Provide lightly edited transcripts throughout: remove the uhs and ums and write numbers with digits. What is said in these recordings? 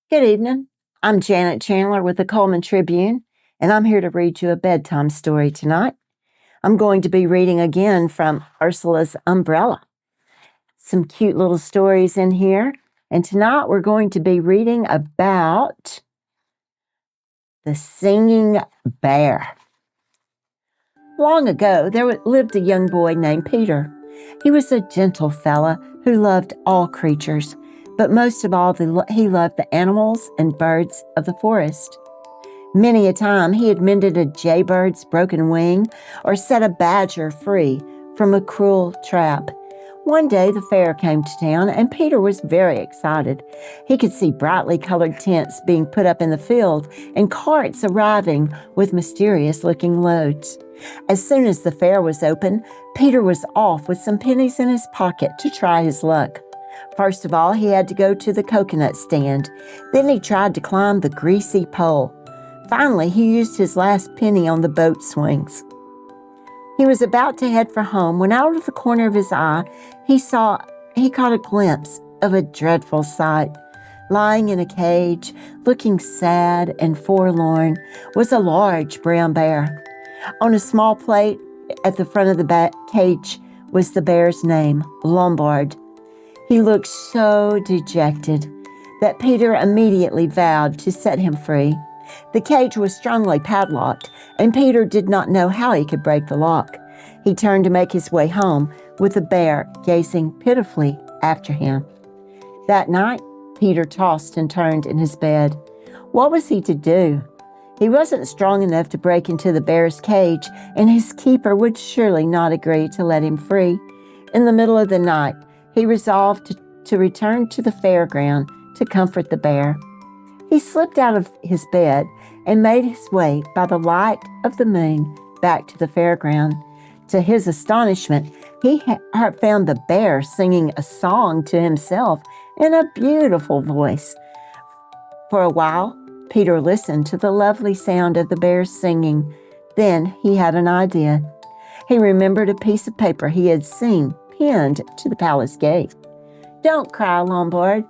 Good evening. I'm Janet Chandler with the Cullman Tribune, and I'm here to read you a bedtime story tonight. I'm going to be reading again from Ursula's Umbrella. Some cute little stories in here, and tonight we're going to be reading about the singing bear. Long ago, there lived a young boy named Peter. He was a gentle fella who loved all creatures, but most of all, he loved the animals and birds of the forest. Many a time he had mended a jaybird's broken wing or set a badger free from a cruel trap. One day the fair came to town and Peter was very excited. He could see brightly colored tents being put up in the field and carts arriving with mysterious-looking loads. As soon as the fair was open, Peter was off with some pennies in his pocket to try his luck. First of all, he had to go to the coconut stand. Then he tried to climb the greasy pole. Finally, he used his last penny on the boat swings. He was about to head for home when out of the corner of his eye, he caught a glimpse of a dreadful sight. Lying in a cage, looking sad and forlorn, was a large brown bear. On a small plate at the front of the cage was the bear's name, Lombard. He looked so dejected that Peter immediately vowed to set him free. The cage was strongly padlocked, and Peter did not know how he could break the lock. He turned to make his way home with the bear gazing pitifully after him. That night, Peter tossed and turned in his bed. What was he to do? He wasn't strong enough to break into the bear's cage, and his keeper would surely not agree to let him free. In the middle of the night, he resolved to return to the fairground to comfort the bear. He slipped out of his bed and made his way by the light of the moon back to the fairground. To his astonishment, he found the bear singing a song to himself in a beautiful voice. For a while, Peter listened to the lovely sound of the bear's singing. Then he had an idea. He remembered a piece of paper he had seen pinned to the palace gate. "Don't cry, Lombard.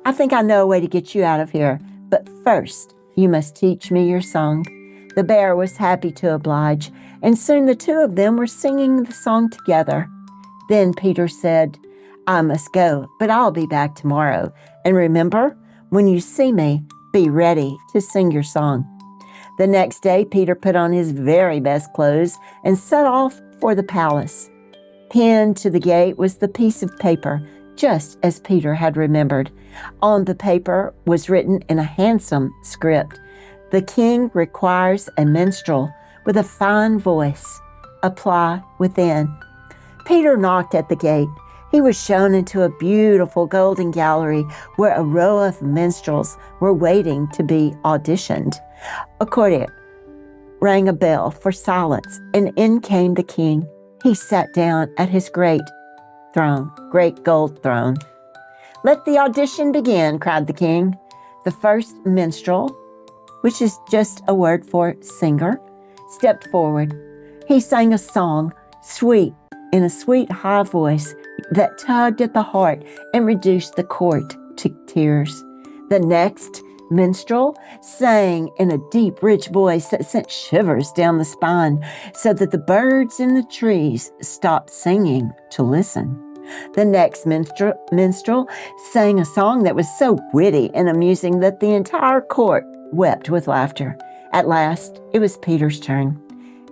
I think I know a way to get you out of here, but first you must teach me your song." The bear was happy to oblige, and soon the two of them were singing the song together. Then Peter said, "I must go, but I'll be back tomorrow. And remember, when you see me, be ready to sing your song." The next day, Peter put on his very best clothes and set off for the palace. Pinned to the gate was the piece of paper, just as Peter had remembered. On the paper was written in a handsome script, "The king requires a minstrel with a fine voice. Apply within." Peter knocked at the gate. He was shown into a beautiful golden gallery where a row of minstrels were waiting to be auditioned. A courtier rang a bell for silence, and in came the king. He sat down at his great gold throne. "Let the audition begin," cried the king. The first minstrel, which is just a word for singer, stepped forward. He sang a song, in a sweet high voice that tugged at the heart and reduced the court to tears. The next minstrel sang in a deep, rich voice that sent shivers down the spine, so that the birds in the trees stopped singing to listen. The next minstrel sang a song that was so witty and amusing that the entire court wept with laughter. At last, it was Peter's turn.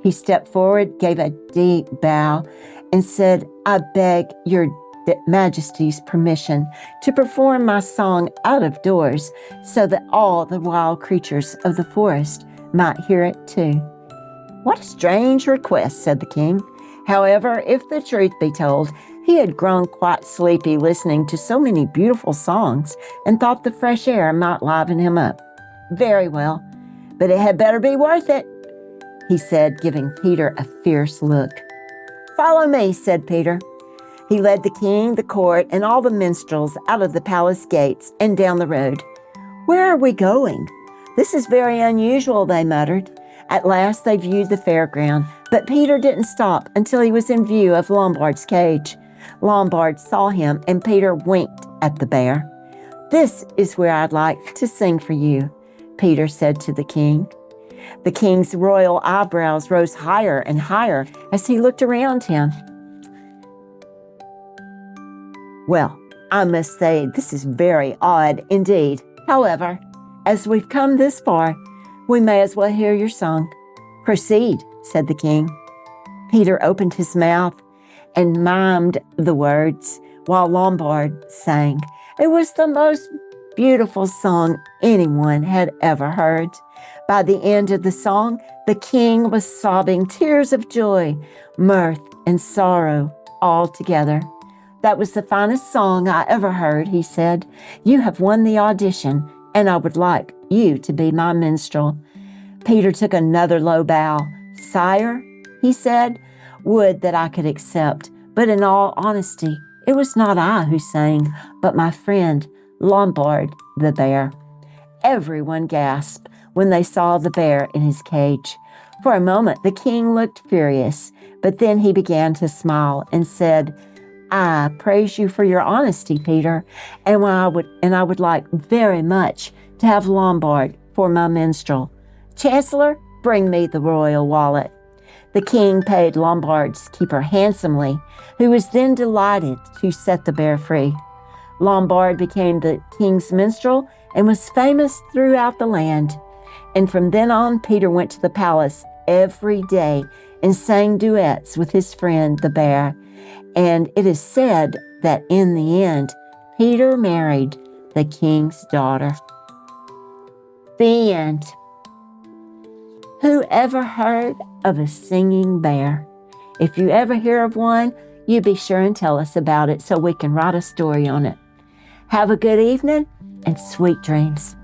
He stepped forward, gave a deep bow, and said, "I beg your Majesty's permission to perform my song out of doors so that all the wild creatures of the forest might hear it too." "What a strange request," said the king. However, if the truth be told, he had grown quite sleepy listening to so many beautiful songs and thought the fresh air might liven him up. "Very well, but it had better be worth it," he said, giving Peter a fierce look. "Follow me," said Peter. He led the king, the court, and all the minstrels out of the palace gates and down the road. "Where are we going? This is very unusual," they muttered. At last they viewed the fairground, but Peter didn't stop until he was in view of Lombard's cage. Lombard saw him, and Peter winked at the bear. "This is where I'd like to sing for you," Peter said to the king. The king's royal eyebrows rose higher and higher as he looked around him. "Well, I must say this is very odd indeed. However, as we've come this far, we may as well hear your song." "Proceed," said the king. Peter opened his mouth and mimed the words while Lombard sang. It was the most beautiful song anyone had ever heard. By the end of the song, the king was sobbing tears of joy, mirth, and sorrow all together. "That was the finest song I ever heard," he said. "You have won the audition, and I would like you to be my minstrel." Peter took another low bow. "Sire," he said, "would that I could accept, but in all honesty, it was not I who sang, but my friend Lombard the bear." Everyone gasped when they saw the bear in his cage. For a moment, the king looked furious, but then he began to smile and said, "I praise you for your honesty, Peter, and I would like very much to have Lombard for my minstrel. Chancellor, bring me the royal wallet." The king paid Lombard's keeper handsomely, who was then delighted to set the bear free. Lombard became the king's minstrel and was famous throughout the land. And from then on, Peter went to the palace every day and sang duets with his friend the bear. And it is said that in the end, Peter married the king's daughter. The end. Who ever heard of a singing bear? If you ever hear of one, you be sure and tell us about it so we can write a story on it. Have a good evening and sweet dreams.